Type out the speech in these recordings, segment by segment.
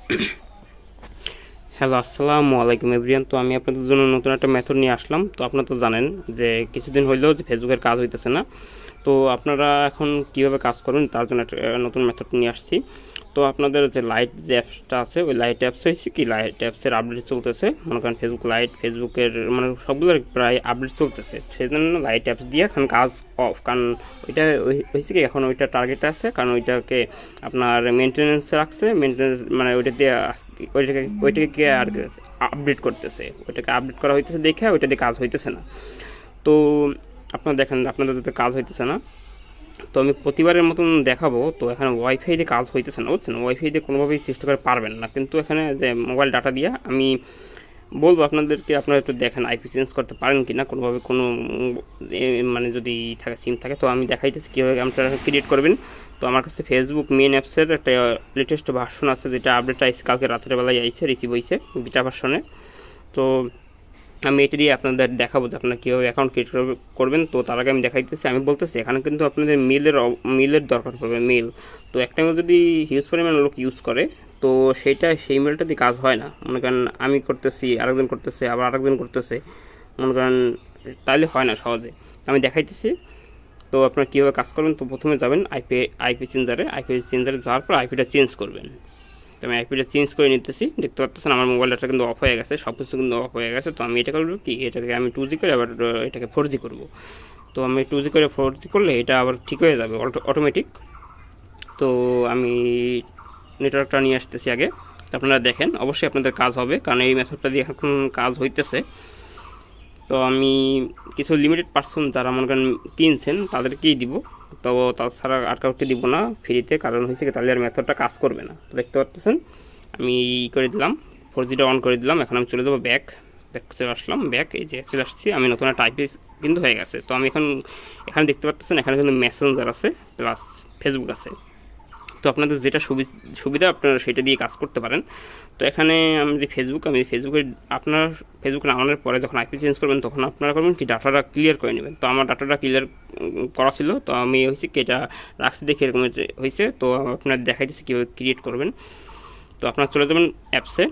Hello, আসসালামু আলাইকুম everyone. তো আমি আপনাদের জন্য নতুন একটা মেথড নিয়ে আসলাম। তো আপনারা তো জানেন যে কিছুদিন হইলেও যে ফেসবুকের কাজ হইতেছে না। তো আপনারা এখন কিভাবে কাজ করবেন তার জন্য একটা নতুন মেথড নিয়ে আসছি। তো আপনাদের যে লাইট যে অ্যাপসটা আছে, ওই লাইট অ্যাপস হয়েছে কি, লাইট অ্যাপসের আপডেট চলতেছে। মনে করেন ফেসবুক লাইট, ফেসবুকের মানে সবগুলোর প্রায় আপডেট চলতেছে, সেই জন্য লাইট অ্যাপস দিয়ে এখন কাজ অফ। কারণ ওইটা হয়েছে কি, এখন ওইটা টার্গেট আছে, কারণ ওইটাকে আপনার মেনটেন্যান্সে রাখছে। মেনটেন্যান্স মানে ওইটা দিয়ে ওইটাকে আর আপডেট করতেছে, ওইটাকে আপডেট করা হইতেছে দেখে ওইটা দিয়ে কাজ হইতেছে না। তো আপনারা দেখেন আপনাদের যাতে কাজ হইতেছে না, তো আমি প্রতিবারের মতন দেখাবো। তো এখানে ওয়াইফাই দিয়ে কাজ হইতেছে না, বুঝছেন? ওয়াইফাই দিয়ে কোনোভাবেই চেষ্টা করে পারবেন না, কিন্তু এখানে যে মোবাইল ডাটা দিয়ে আমি বলবো আপনাদেরকে, আপনারা একটু দেখেন আইপি চেঞ্জ করতে পারেন কি না কোনোভাবে, কোনো মানে যদি থাকে সিম থাকে। তো আমি দেখাইতেছি কীভাবে আপনারা ক্রিয়েট করবেন। তো আমার কাছে ফেসবুক মেন অ্যাপসের একটা লেটেস্ট ভার্সন আছে, যেটা আপডেট আইসে কালকে রাতের বেলায় আইসে, রিসিভ হয়েছে বিটা ভার্সনে। তো আমি এটা দিয়ে আপনাদের দেখাবো যে আপনারা কীভাবে অ্যাকাউন্ট ক্রিয়েট করবেন। তো তার আগে আমি দেখাইতেছি, আমি বলতেছি এখানে কিন্তু আপনাদের মেলের দরকার পড়বে, মেল। তো একটা মেল যদি হিউজ পরিমাণ লোক ইউজ করে, তো সেই মেলটা দিয়ে কাজ হয় না। মনে করেন আমি করতেছি, আরেকজন করতেছে, আবার আরেকজন করতেছে, মনে করেন তাহলে হয় না সহজে। আমি দেখাইতেছি। তো আপনারা কীভাবে কাজ করবেন, তো প্রথমে যাবেন আইপি চেঞ্জারে যাওয়ার পর আইপিটা চেঞ্জ করবেন। তো আমি আইপিটা চেঞ্জ করে নিতেছি, দেখতে পাচ্ছেন আমার মোবাইল ডাটা কিন্তু অফ হয়ে গেছে, সব কিছু কিন্তু অফ হয়ে গেছে। তো আমি এটা করবো কি, এটাকে আমি 2G করে আবার এটাকে 4G করবো। তো আমি 2G করে 4G করলে এটা আবার ঠিক হয়ে যাবে অটোমেটিক। তো আমি নেটওয়ার্কটা নিয়ে আসতেছি আগে, তো আপনারা দেখেন, অবশ্যই আপনাদের কাজ হবে, কারণ এই মেথডটা দিয়ে এখন কাজ হইতেছে। তো আমি কিছু লিমিটেড পার্সন যারা মনে করেন কিনছেন তাদেরকেই দিব, তো তাছাড়া আর কাউকে দিব না ফ্রিতে, কারণ হয়েছে কি তাহলে আর মেথডটা কাজ করবে না। তো দেখতে পাচ্ছেন আমি করে দিলাম, 4Gটা অন করে দিলাম। এখন আমি চলে যাবো ব্যাক চলে আসলাম, এই যে চলে আসছি, আমি নতুন একটা আইপি কিন্তু হয়ে গেছে। তো আমি এখানে দেখতে পাচ্ছেন এখানে কিন্তু মেসেঞ্জার আছে প্লাস ফেসবুক আছে। তো আপনাদের যেটা সুবিধা আপনারা সেটা দিয়ে কাজ করতে পারেন। তো এখানে আমি ফেসবুকে আপনার ফেসবুকে নামানোর পরে যখন আইপি চেঞ্জ করবেন, তখন আপনারা করবেন কি, ডাটাটা ক্লিয়ার করে নেবেন। তো আমার ডাটাটা ক্লিয়ার করা ছিল, তো আমি হয়েছে কি এটা রাখছি দেখে এরকম হয়েছে। তো আপনার দেখাইতেছি কীভাবে ক্রিয়েট করবেন। তো আপনারা চলে যাবেন অ্যাপসে।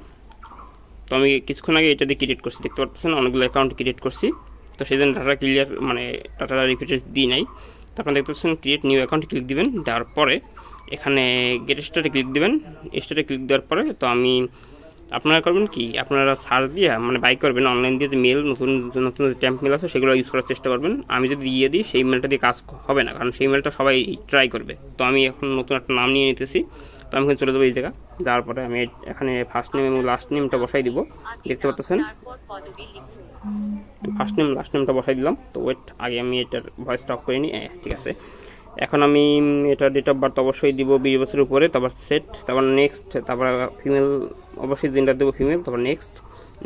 তো আমি কিছুক্ষণ আগে এটা দিয়ে ক্রিয়েট করছি, দেখতে পাচ্ছেন অনেকগুলো অ্যাকাউন্ট ক্রিয়েট করছি। তো সেই জন্য ডাটা ক্লিয়ার মানে ডাটাটা রিপিটেড দিই নাই। তো আপনারা দেখতে পাচ্ছেন ক্রিয়েট নিউ অ্যাকাউন্ট ক্লিক দিবেন, দেওয়ার পরে এখানে গেট স্টার্টে ক্লিক দিবেন। স্টার্টে ক্লিক দেওয়ার পরে তো আপনারা করবেন কি, আপনারা সার্চ দিয়ে মানে বাই করবেন অনলাইন দিয়ে, যে মেল নতুন নতুন যে ট্যাম্প মেল আছে সেগুলো ইউজ করার চেষ্টা করবেন। আমি যদি দিয়ে দিই সেই মেলটা দিয়ে কাজ হবে না, কারণ সেই মেলটা সবাই ট্রাই করবে। তো আমি এখন নতুন একটা নাম নিয়ে নিতেছি। তো আমি চলে যাবো এই জায়গা, যাওয়ার পরে আমি এখানে ফার্স্ট নেম এবং লাস্ট নেমটা বসাই দিব, দেখতে পাচ্ছেন ফার্স্ট নেম লাস্ট নেমটা বসাই দিলাম। তো ওয়েট, আগে আমি এটার ভয়েস স্টপ করে নিই। ঠিক আছে, এখন আমি এটা ডেট অফ বার্থ অবশ্যই দিব 20 বছরের উপরে, তারপর সেট, তারপর নেক্সট, তারপর ফিমেল, অবশ্যই জেন্ডার দেবো ফিমেল, তারপর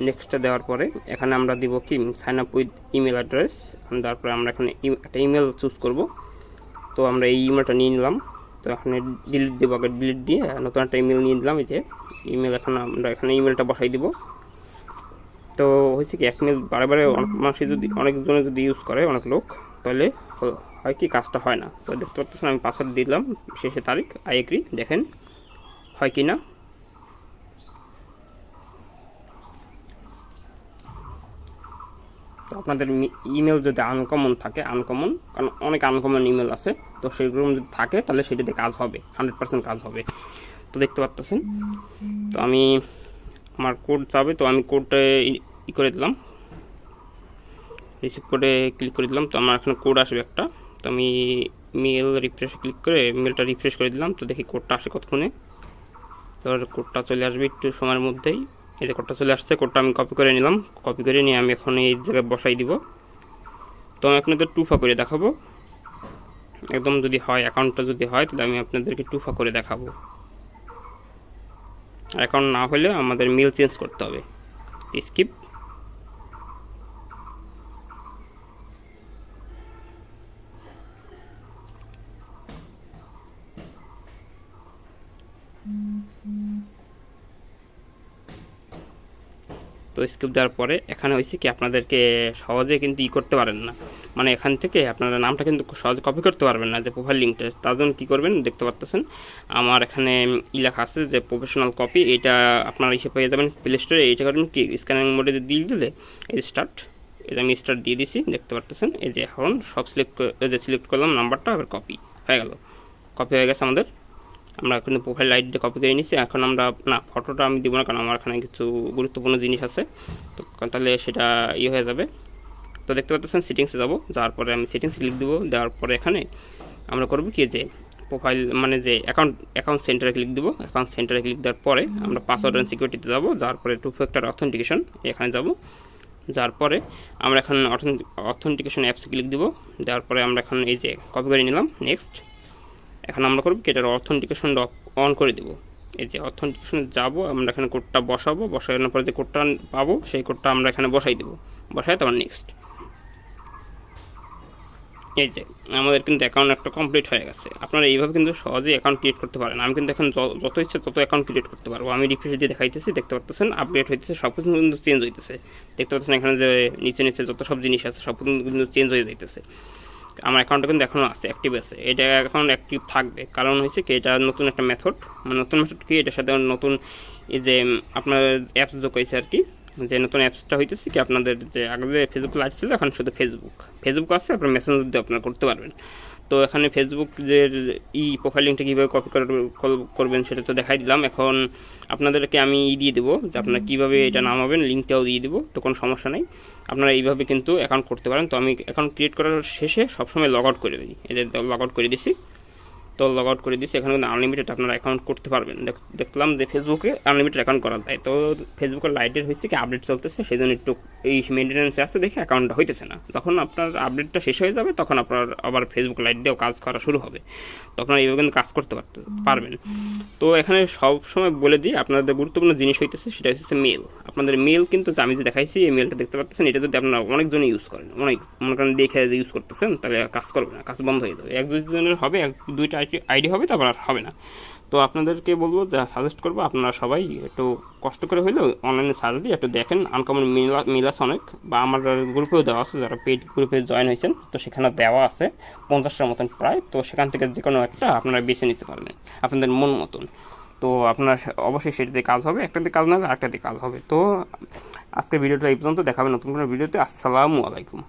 নেক্সটটা দেওয়ার পরে এখানে আমরা দিব কি, sign up with email address. তারপরে আমরা এখানে একটা ইমেল চুজ করব। তো আমরা এই ইমেলটা নিয়ে নিলাম। তো এখানে ডিলিট দেবো, আগে ডিলিট দিয়ে নতুন একটা ইমেল নিয়ে নিলাম। এই যে ইমেল, এখন আমরা এখানে ইমেলটা বসাই দিব। তো হয়েছে কি, এক মেল বারে বারে অনেক মানুষই যদি, অনেকজনে যদি ইউজ করে, অনেক লোক, তাহলে হয় কি কাজটা হয় না। তো দেখতে পাচ্ছেন আমি পাসওয়ার্ড দিলাম, শেষে তারিখ, আই এগ্রি, দেখেন হয় কি না। তো আপনাদের ইমেল যদি আনকমন থাকে, কারণ অনেক আনকমন ইমেল আছে, তো সেগুলো যদি থাকে তাহলে সেটাতে কাজ হবে, 100% কাজ হবে। তো দেখতে পাচ্ছেন, তো আমি আমার কোড যাবে, তো আমি কোডটা করে দিলাম, রিসিভ কোডে ক্লিক করে দিলাম। তো আমার এখানে কোড আসবে একটা। তো আমি মেল রিফ্রেশ ক্লিক করে মেলটা রিফ্রেশ করে দিলাম। তো দেখি কোডটা আসে কতক্ষণে। তো কোডটা চলে আসবে একটু সময়ের মধ্যেই। এই যে কোডটা চলে আসছে, কোডটা আমি কপি করে নিলাম। কপি করে নিয়ে আমি এখন এই জায়গায় বসাই দিব। তো আমি আপনাদের টুফা করে দেখাবো, একদম যদি হয়, অ্যাকাউন্টটা যদি হয় তাহলে আমি আপনাদেরকে টুফা করে দেখাবো। আর অ্যাকাউন্ট না হলে আমাদের মেল চেঞ্জ করতে হবে। স্কিপ। তো স্কিপ দেওয়ার পরে এখানে হয়েছে কি, আপনাদেরকে সহজে কিন্তু করতে পারেন না, মানে এখান থেকে আপনারা নামটা কিন্তু খুব সহজে কপি করতে পারবেন না, যে প্রোফাইল লিঙ্কটা। তার জন্য কী করবেন, দেখতে পাচ্ছেন আমার এখানে লেখা আছে যে প্রফেশনাল কপি, এটা আপনারা এসে পেয়ে যাবেন প্লে স্টোরে। এইটা করবেন কি, স্ক্যানিং মোডে দিয়ে দিলে এই স্টার্ট, এই যে আমি স্টার্ট দিয়ে দিছি, দেখতে পাচ্ছেন। এই যে এখন সব সিলেক্ট করলাম নাম্বারটা, আবার কপি হয়ে গেল, কপি হয়ে গেছে আমাদের। আমরা এখন প্রোফাইল আইডিটা কপি করে নিচ্ছি। এখন আমরা না, ফটোটা আমি দিব না, কারণ আমার এখানে কিছু গুরুত্বপূর্ণ জিনিস আছে, তো তাহলে সেটা হয়ে যাবে। তো দেখতে পাচ্ছেন সেটিংসে যাব, যাওয়ার পরে আমি সেটিংস ক্লিক দেবো। দেওয়ার পরে এখানে আমরা করবো কি, যে প্রোফাইল মানে যে অ্যাকাউন্ট সেন্টারে ক্লিক দেবো। অ্যাকাউন্ট সেন্টারে ক্লিক দেওয়ার পরে আমরা পাসওয়ার্ড অ্যান্ড সিকিউরিটিতে যাবো। যাওয়ার পরে 2 ফ্যাক্টর অথেন্টিকেশন এখানে যাব। যার পরে আমরা এখন অথেন্টিকেশন অ্যাপসে ক্লিক দেবো। দেওয়ার পরে আমরা এখন এই যে কপি করে নিলাম, নেক্সট। এখন আমরা করবো কি, এটার অথেন্টিকেশনটা অন করে দেবো। এই যে অথেন্টিকেশনে যাব, আমরা এখানে কোডটা বসাবো। বসানোর পরে যে কোডটা পাবো সেই কোডটা আমরা এখানে বসাই দেবো। বসাই তারপর নেক্সট। এই যে আমাদের কিন্তু অ্যাকাউন্ট একটা কমপ্লিট হয়ে গেছে। আপনারা এইভাবে কিন্তু সহজেই অ্যাকাউন্ট ক্রিয়েট করতে পারেন। আমি কিন্তু এখন যত ইচ্ছে তত অ্যাকাউন্ট ক্রিয়েট করতে পারবো। আমি রিফ্রেশ দিয়ে দেখাইতেছি, দেখতে পাচ্ছেন আপডেট হইতেছে, সব কিছু কিন্তু চেঞ্জ হইতেছে। দেখতে পাচ্ছেন এখানে যে নিচে নিচে যত সব জিনিস আছে সব কিন্তু চেঞ্জ হয়ে যাইতেছে। আমার অ্যাকাউন্টটা কিন্তু এখনও আছে, অ্যাক্টিভ আছে। এটা এখন অ্যাক্টিভ থাকবে, কারণ হয়েছে কি, এটা নতুন একটা মেথড। মানে নতুন মেথড কি, এটার সাথে নতুন এই যে আপনার অ্যাপস যোগ হয়েছে আর কি। যে নতুন অ্যাপসটা হইতেছে কি, আপনাদের যে আগে যে ফেসবুক লাইভ ছিল, এখন শুধু ফেসবুক আছে, আপনার মেসেঞ্জার দিয়ে আপনারা করতে পারবেন। তো এখানে ফেসবুক যে প্রোফাইল লিঙ্কটা কীভাবে কপি করবেন সেটা তো দেখাই দিলাম। এখন আপনাদেরকে আমি দিয়ে দেবো যে আপনারা কীভাবে এটা নামাবেন, লিঙ্কটাও দিয়ে দেবো, তো কোনো সমস্যা নেই। আপনারা এইভাবে কিন্তু অ্যাকাউন্ট করতে পারেন। তো আমি অ্যাকাউন্ট ক্রিয়েট করার শেষে সবসময় লগ আউট করে দিই। এই যে লগ আউট করে দিছি, তো লগ আউট করে দিচ্ছি। এখানে কিন্তু আনলিমিটেড আপনারা অ্যাকাউন্ট করতে পারবেন। দেখলাম যে ফেসবুকে আনলিমিটেড অ্যাকাউন্ট করা যায়। তো ফেসবুকের লাইটের হয়েছে কি, আপডেট চলতেছে, সেই জন্য একটু এই মেনটেন্যান্সে আসছে দেখে অ্যাকাউন্টটা হইতেছে না। যখন আপনার আপডেটটা শেষ হয়ে যাবে তখন আপনার আবার ফেসবুক লাইট দিয়েও কাজ করা শুরু হবে। তো আপনারা এইভাবে কিন্তু কাজ করতে পারবেন। তো এখানে সব সময় বলে দিই, আপনাদের গুরুত্বপূর্ণ জিনিস হইতেছে সেটা হচ্ছে মেল। আপনাদের মেল কিন্তু আমি যে দেখাইছি, এই মেলটা দেখতে পাচ্ছেন, এটা যদি আপনারা অনেকজনই ইউজ করেন, অনেক মনে করেন দেখে ইউজ করতেছেন, তাহলে কাজ করবে না, কাজ বন্ধ হয়ে যাবে। 1-2 জনের হবে, 1-2টা আইডি হবে, তারপর আর হবে না। তো আপনাদেরকে বলবো, যে সাজেস্ট করবো আপনারা সবাই একটু কষ্ট করে হইলেও অনলাইনে সার্চ দিয়ে একটু দেখেন। আনকমন মিল আছে অনেক, বা আমার গ্রুপেও দেওয়া আছে, যারা পেইড গ্রুপে জয়েন হয়েছেন, তো সেখানে দেওয়া আছে 50টার মতন প্রায়। তো সেখান থেকে যে কোনো একটা আপনারা বেছে নিতে পারবেন আপনাদের মন মতন। তো আপনার অবশ্যই সেটাতে কাজ হবে, একটাতে কাজ না হলে আরেকটাতে কাজ হবে। তো আজকের ভিডিওটা এই পর্যন্ত, দেখাবে নতুন কোনো ভিডিওতে। আসসালামু আলাইকুম।